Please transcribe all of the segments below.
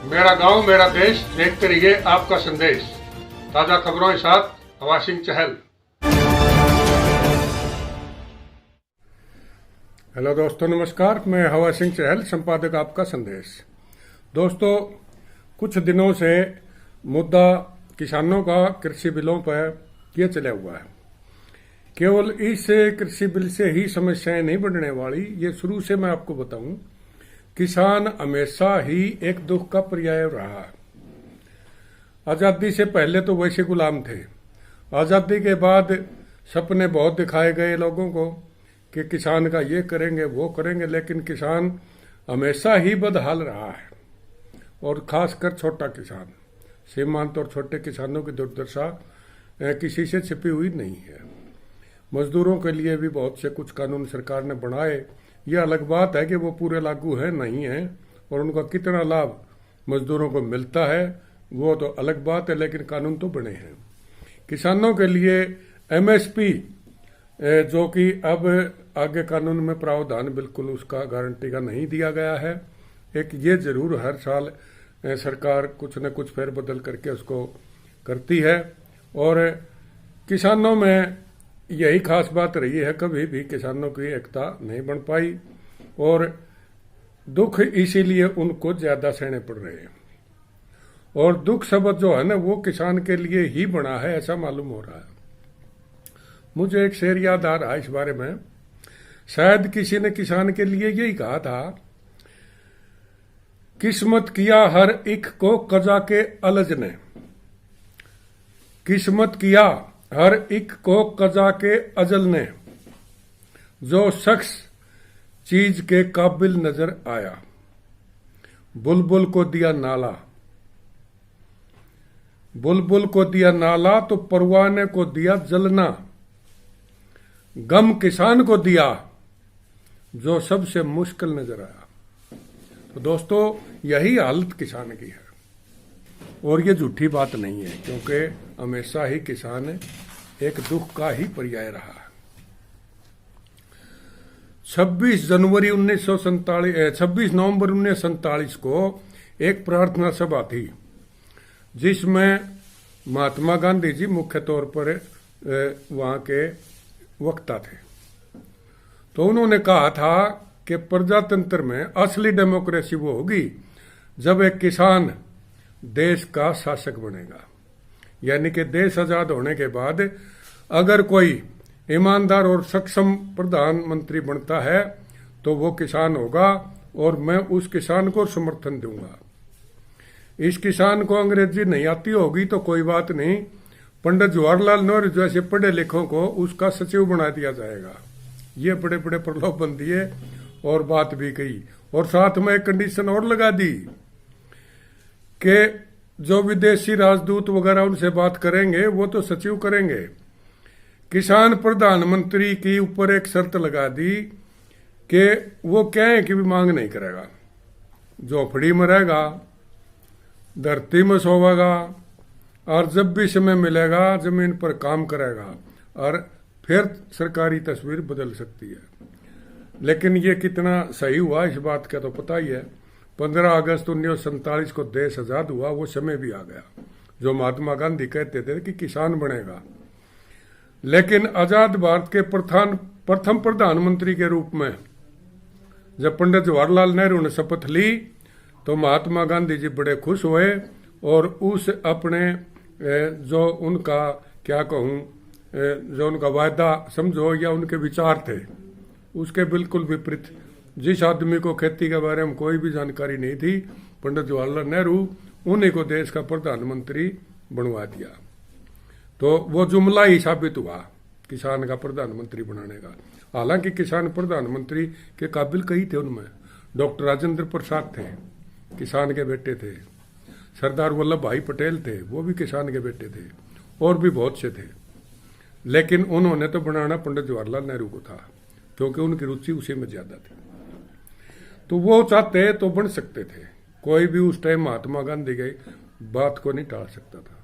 मेरा गांव मेरा देश देखते रहिए आपका संदेश। ताजा खबरों के साथ हवा सिंह चहल। हेलो दोस्तों, नमस्कार। मैं हवा सिंह चहल, संपादक आपका संदेश। दोस्तों, कुछ दिनों से मुद्दा किसानों का कृषि बिलों पर ये चला हुआ है। केवल इस कृषि बिल से ही समस्याएं नहीं बढ़ने वाली। ये शुरू से मैं आपको बताऊं, किसान हमेशा ही एक दुख का पर्याय रहा है। आजादी से पहले तो वैसे गुलाम थे। आजादी के बाद सपने बहुत दिखाए गए लोगों को कि किसान का ये करेंगे वो करेंगे, लेकिन किसान हमेशा ही बदहाल रहा है। और खासकर छोटा किसान, सीमांत और छोटे किसानों की दुर्दशा किसी से छिपी हुई नहीं है। मजदूरों के लिए भी बहुत से कुछ कानून सरकार ने बनाए। यह अलग बात है कि वो पूरे लागू है नहीं है, और उनका कितना लाभ मजदूरों को मिलता है वो तो अलग बात है, लेकिन कानून तो बने हैं। किसानों के लिए एमएसपी, जो कि अब आगे कानून में प्रावधान बिल्कुल उसका गारंटी का नहीं दिया गया है। एक ये जरूर हर साल सरकार कुछ न कुछ फेरबदल करके उसको करती है, और किसानों में यही खास बात रही है, कभी भी किसानों की एकता नहीं बन पाई, और दुख इसीलिए उनको ज्यादा सहने पड़ रहे हैं। और दुख शब्द जो है ना, वो किसान के लिए ही बना है, ऐसा मालूम हो रहा है। मुझे एक शेर याद आ रहा है इस बारे में। शायद किसी ने किसान के लिए यही कहा था, किस्मत किया हर एक को कजा के अलज ने। किस्मत किया हर एक को कजा के अजल ने, जो शख्स चीज के काबिल नजर आया। बुलबुल को दिया नाला, बुलबुल को दिया नाला तो परवाने को दिया जलना। गम किसान को दिया जो सबसे मुश्किल नजर आया। तो दोस्तों, यही हालत किसान की है, और ये झूठी बात नहीं है, क्योंकि हमेशा ही किसान एक दुख का ही पर्याय रहा है। 26 नवंबर 1947 को एक प्रार्थना सभा थी, जिसमें महात्मा गांधी जी मुख्य तौर पर वहां के वक्ता थे। तो उन्होंने कहा था कि प्रजातंत्र में असली डेमोक्रेसी वो होगी जब एक किसान देश का शासक बनेगा। यानी कि देश आजाद होने के बाद अगर कोई ईमानदार और सक्षम प्रधानमंत्री बनता है तो वो किसान होगा, और मैं उस किसान को समर्थन दूंगा। इस किसान को अंग्रेजी नहीं आती होगी तो कोई बात नहीं, पंडित जवाहरलाल नेहरू जैसे पढ़े लिखों को उसका सचिव बना दिया जाएगा। ये बड़े बड़े प्रलोभन दिए और बात भी कही, और साथ में एक कंडीशन और लगा दी कि जो विदेशी राजदूत वगैरह उनसे बात करेंगे वो तो सचिव करेंगे। किसान प्रधानमंत्री की ऊपर एक शर्त लगा दी कि वो क्या है कि भी मांग नहीं करेगा, झोपड़ी में रहेगा, धरती में सोवेगा, और जब भी समय मिलेगा जमीन पर काम करेगा, और फिर सरकारी तस्वीर बदल सकती है। लेकिन ये कितना सही हुआ इस बात का तो पता ही है। 15 अगस्त 1947 को देश आजाद हुआ, वो समय भी आ गया जो महात्मा गांधी कहते थे कि किसान बनेगा। लेकिन आजाद भारत के प्रथम प्रधानमंत्री के रूप में जब पंडित जवाहरलाल नेहरू ने शपथ ली तो महात्मा गांधी जी बड़े खुश हुए, और उस अपने जो उनका क्या कहूं, जो उनका वायदा समझो या उनके विचार थे, उसके बिल्कुल विपरीत, जिस आदमी को खेती के बारे में कोई भी जानकारी नहीं थी, पंडित जवाहरलाल नेहरू, उन्हीं को देश का प्रधानमंत्री बनवा दिया। तो वो जुमला ही साबित हुआ किसान का प्रधानमंत्री बनाने का। हालांकि किसान प्रधानमंत्री के काबिल कई थे। उनमें डॉक्टर राजेंद्र प्रसाद थे, किसान के बेटे थे। सरदार वल्लभ भाई पटेल थे, वो भी किसान के बेटे थे, और भी बहुत से थे। लेकिन उन्होंने तो बनाना पंडित जवाहरलाल नेहरू को था, क्योंकि उनकी रुचि उसी में ज्यादा थी। तो वो चाहते तो बन सकते थे। कोई भी उस टाइम महात्मा गांधी की बात को नहीं टाल सकता था।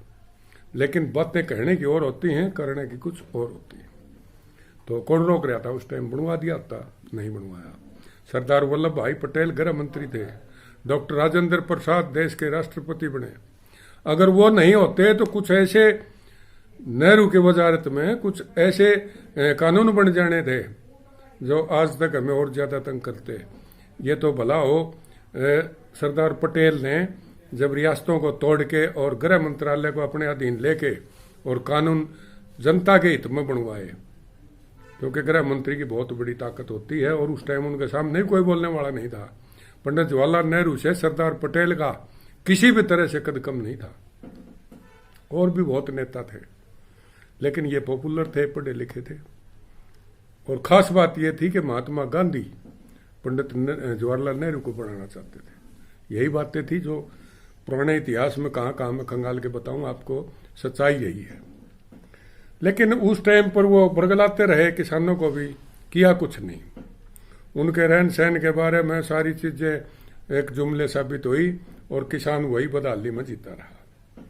लेकिन बातें कहने की और होती हैं, करने की कुछ और होती है। तो कौन रोक रहा था उस टाइम? बनवा दिया था, नहीं बनवाया। सरदार वल्लभ भाई पटेल गृह मंत्री थे, डॉक्टर राजेंद्र प्रसाद देश के राष्ट्रपति बने। अगर वो नहीं होते तो कुछ ऐसे नेहरू की वजारत में कुछ ऐसे कानून बन जाने थे जो आज तक हमें और ज्यादा तंग करते। ये तो भला हो सरदार पटेल ने जब रियासतों को तोड़ के और गृह मंत्रालय को अपने अधीन लेके और कानून जनता के हित में बनवाए, क्योंकि गृह मंत्री की बहुत बड़ी ताकत होती है और उस टाइम उनके सामने कोई बोलने वाला नहीं था। पंडित जवाहरलाल नेहरू से सरदार पटेल का किसी भी तरह से कद कम नहीं था। और भी बहुत नेता थे, लेकिन ये पॉपुलर थे, पढ़े लिखे थे। और खास बात यह थी कि महात्मा गांधी पंडित जवाहरलाल नेहरू को बनाना चाहते थे। यही बातें थी जो पुराने इतिहास में कहाँ कहाँ मैं खंगाल के बताऊं आपको, सच्चाई यही है। लेकिन उस टाइम पर वो बरगलाते रहे, किसानों को भी किया कुछ नहीं। उनके रहन सहन के बारे में सारी चीजें एक जुमले साबित हुई और किसान वही बदहाली में जीता रहा।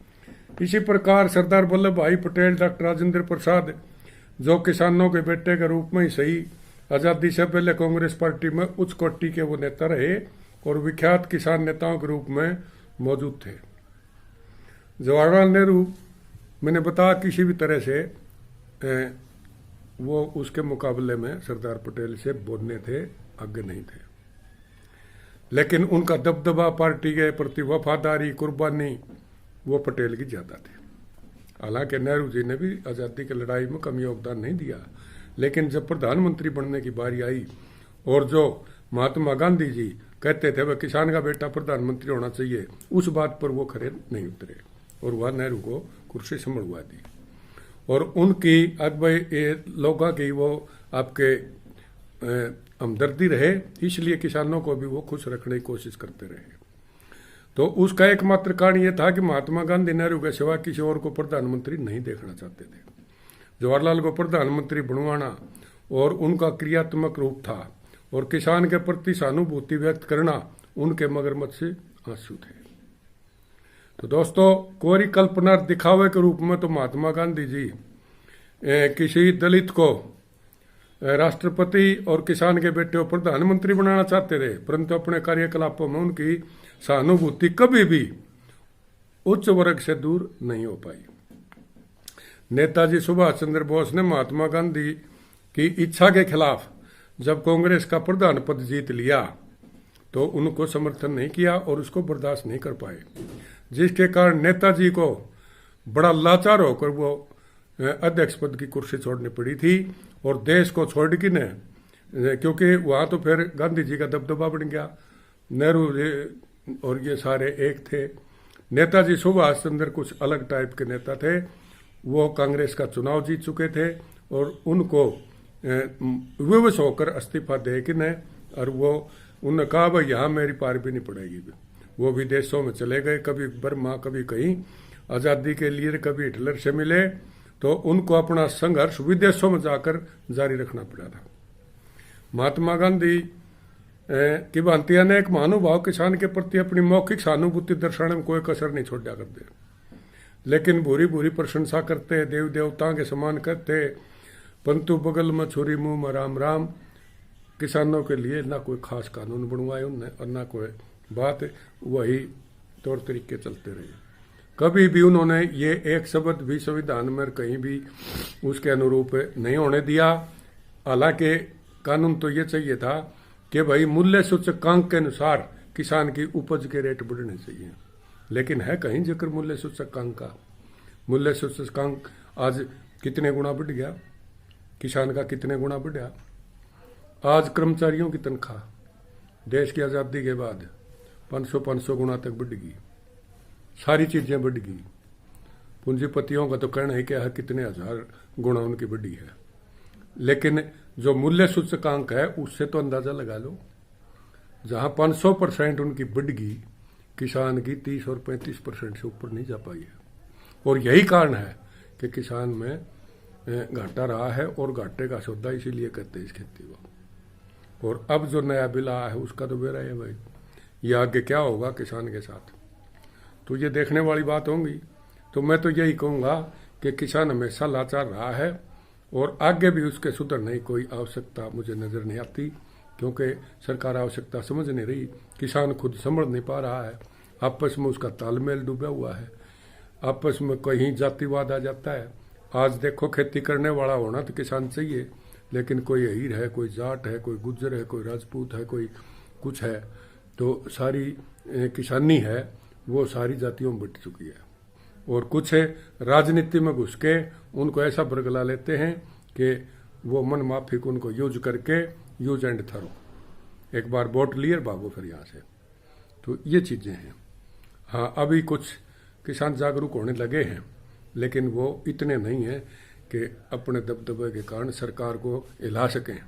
इसी प्रकार सरदार वल्लभ भाई पटेल, डॉक्टर राजेंद्र प्रसाद, जो किसानों के बेटे के रूप में ही सही, आजादी से पहले कांग्रेस पार्टी में उच्च कोटि के वो नेता रहे और विख्यात किसान नेताओं के रूप में मौजूद थे। जवाहरलाल नेहरू, मैंने बताया, किसी भी तरह से वो उसके मुकाबले में सरदार पटेल से बोलने थे, आगे नहीं थे। लेकिन उनका दबदबा, पार्टी के प्रति वफादारी, कुर्बानी वो पटेल की ज्यादा थी। हालांकि नेहरू जी ने भी आजादी की लड़ाई में कम योगदान नहीं दिया, लेकिन जब प्रधानमंत्री बनने की बारी आई और जो महात्मा गांधी जी कहते थे वह किसान का बेटा प्रधानमंत्री होना चाहिए, उस बात पर वो खरे नहीं उतरे और वह नेहरू को कुर्सी संभलवा दी। और उनकी अगुवाई लोगों की वो आपके हमदर्दी रहे, इसलिए किसानों को भी वो खुश रखने की कोशिश करते रहे। तो उसका एकमात्र कारण ये था कि महात्मा गांधी नेहरू के सिवा किसी और को प्रधानमंत्री नहीं देखना चाहते थे। जवाहरलाल को प्रधानमंत्री बनवाना और उनका क्रियात्मक रूप था और किसान के प्रति सहानुभूति व्यक्त करना उनके मगरमच्छ से आंसू थे। तो दोस्तों, कोरी कल्पना दिखावे के रूप में तो महात्मा गांधी जी किसी दलित को राष्ट्रपति और किसान के बेटे को प्रधानमंत्री बनाना चाहते थे, परंतु अपने कार्यकलापों में उनकी सहानुभूति कभी भी उच्च वर्ग से दूर नहीं हो पाई। नेताजी सुभाष चंद्र बोस ने महात्मा गांधी की इच्छा के खिलाफ जब कांग्रेस का प्रधान पद जीत लिया तो उनको समर्थन नहीं किया और उसको बर्दाश्त नहीं कर पाए, जिसके कारण नेताजी को बड़ा लाचार होकर वो अध्यक्ष पद की कुर्सी छोड़नी पड़ी थी और देश को छोड़ के न, क्योंकि वहां तो फिर गांधी जी का दबदबा बन गया। नेहरू और ये सारे एक थे। नेताजी सुभाष चंद्र कुछ अलग टाइप के नेता थे। वो कांग्रेस का चुनाव जीत चुके थे और उनको विवश होकर इस्तीफा दे के न, और वो उन्होंने कहा भाई यहाँ मेरी पार भी नहीं पड़ेगी। वो विदेशों में चले गए, कभी बर्मा, कभी कहीं, आज़ादी के लिए कभी हिटलर से मिले, तो उनको अपना संघर्ष विदेशों में जाकर जारी रखना पड़ा था। महात्मा गांधी की भांति अनेक महानुभाव किसान के प्रति अपनी मौखिक सहानुभूति दर्शाने में कोई कसर नहीं छोड़ा करते, लेकिन भूरी भूरी प्रशंसा करते, देव देवताओं के समान करते, परंतु बगल में छुरी मुंह में राम राम। किसानों के लिए ना कोई खास कानून बनवाए उनने और ना कोई बात, वही तौर तरीके चलते रहे। कभी भी उन्होंने ये एक शब्द भी संविधान में कहीं भी उसके अनुरूप नहीं होने दिया। हालांकि कानून तो ये चाहिए था कि भाई मूल्य सूचकांक के अनुसार किसान की उपज के रेट बढ़ने चाहिए, लेकिन है कहीं जिक्र मूल्य सूचकांक का? मूल्य सूचकांक आज कितने गुना बढ़ गया, किसान का कितने गुना बढ़ा। आज कर्मचारियों की तनख्वाह देश की आज़ादी के बाद 500 गुना तक बढ़ गई, सारी चीजें बढ़ गई। पूंजीपतियों का तो कहना है कि कितने हजार गुना उनकी बढ़ी है, लेकिन जो मूल्य सूचकांक है उससे तो अंदाजा लगा लो। जहां 500% उनकी बढ़ गई, किसान की 30 और 35% से ऊपर नहीं जा पाई है। और यही कारण है कि किसान में घाटा रहा है और घाटे का सौदा इसीलिए कहते हैं इस खेती को। और अब जो नया बिल आया है उसका तो बेरा है भाई, ये आगे क्या होगा किसान के साथ, तो ये देखने वाली बात होगी। तो मैं तो यही कहूँगा कि किसान हमेशा लाचार रहा है और आगे भी उसके सुधरने की कोई आवश्यकता मुझे नजर नहीं आती, क्योंकि सरकार आवश्यकता समझ नहीं रही, किसान खुद संभल नहीं पा रहा है, आपस में उसका तालमेल डूबा हुआ है, आपस में कहीं जातिवाद आ जाता है। आज देखो खेती करने वाला होना तो किसान चाहिए, लेकिन कोई अहीर है, कोई जाट है, कोई गुज्जर है, कोई राजपूत है, कोई कुछ है, तो सारी किसानी है वो सारी जातियों में बट चुकी है। और कुछ राजनीति में घुस के उनको ऐसा बरगला लेते हैं कि वो मन माफिक उनको यूज करके यूज एंड थरो, एक बार वोट लिए भागो फिर यहाँ से। तो ये चीजें हैं। हाँ, अभी कुछ किसान जागरूक होने लगे हैं, लेकिन वो इतने नहीं हैं कि अपने दबदबे के कारण सरकार को हिला सकें,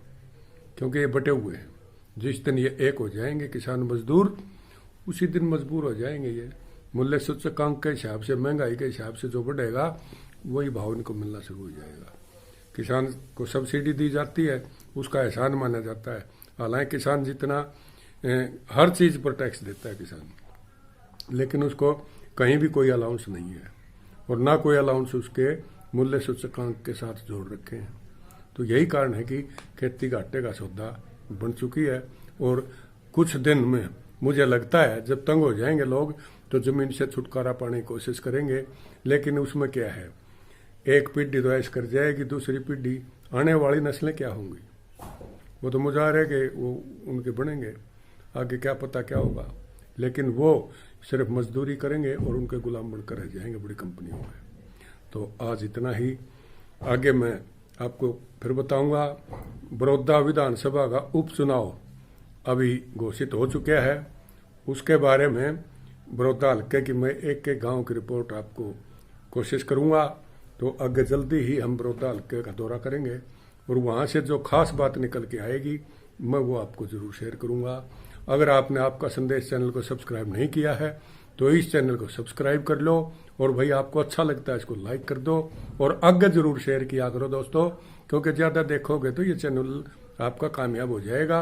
क्योंकि ये बटे हुए हैं। जिस दिन ये एक हो जाएंगे किसान मजदूर, उसी दिन मजबूर हो जाएंगे। ये मूल्य सूचकांक के हिसाब से, महंगाई के हिसाब से जो बढ़ेगा वही भाव इनको मिलना शुरू हो जाएगा। किसान को सब्सिडी दी जाती है, उसका एहसान माना जाता है। हालांकि किसान जितना हर चीज पर टैक्स देता है किसान, लेकिन उसको कहीं भी कोई अलाउंस नहीं है, और ना कोई अलाउंस उसके मूल्य सूचकांक के साथ जोड़ रखे हैं। तो यही कारण है कि खेती घाटे का सौदा बन चुकी है। और कुछ दिन में मुझे लगता है जब तंग हो जाएंगे लोग तो जमीन से छुटकारा पाने की कोशिश करेंगे। लेकिन उसमें क्या है, एक पीढ़ी तो ऐश कर जाएगी, दूसरी पीढ़ी, आने वाली नस्लें क्या होंगी, वो तो मुझार है कि वो उनके बनेंगे, आगे क्या पता क्या होगा। लेकिन वो सिर्फ मजदूरी करेंगे और उनके गुलाम बनकर रह जाएंगे बड़ी कंपनियों में। तो आज इतना ही, आगे मैं आपको फिर बताऊंगा। बड़ौदा विधानसभा का उपचुनाव अभी घोषित हो चुका है, उसके बारे में बड़ौदा हल्के की मैं एक एक गांव की रिपोर्ट आपको कोशिश करूंगा। तो आगे जल्दी ही हम बड़ौदा हल्के का दौरा करेंगे, और वहां से जो खास बात निकल के आएगी मैं वो आपको जरूर शेयर करूंगा। अगर आपने आपका संदेश चैनल को सब्सक्राइब नहीं किया है तो इस चैनल को सब्सक्राइब कर लो, और भाई आपको अच्छा लगता है इसको लाइक कर दो, और आगे जरूर शेयर किया करो दोस्तों, क्योंकि ज्यादा देखोगे तो ये चैनल आपका कामयाब हो जाएगा।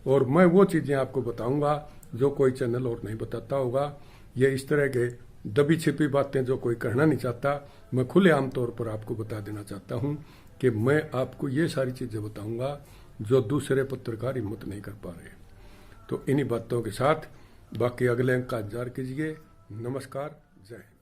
और मैं वो चीजें आपको बताऊंगा जो कोई चैनल और नहीं बताता होगा। ये इस तरह के दबी छिपी बातें जो कोई कहना नहीं चाहता, मैं खुलेआम तौर पर आपको बता देना चाहता हूं कि मैं आपको ये सारी चीजें बताऊंगा जो दूसरे पत्रकार हिम्मत नहीं कर पा रहे। तो इन्हीं बातों के साथ बाकी अगले अंक का इंतजार कीजिए। नमस्कार, जय हिंद।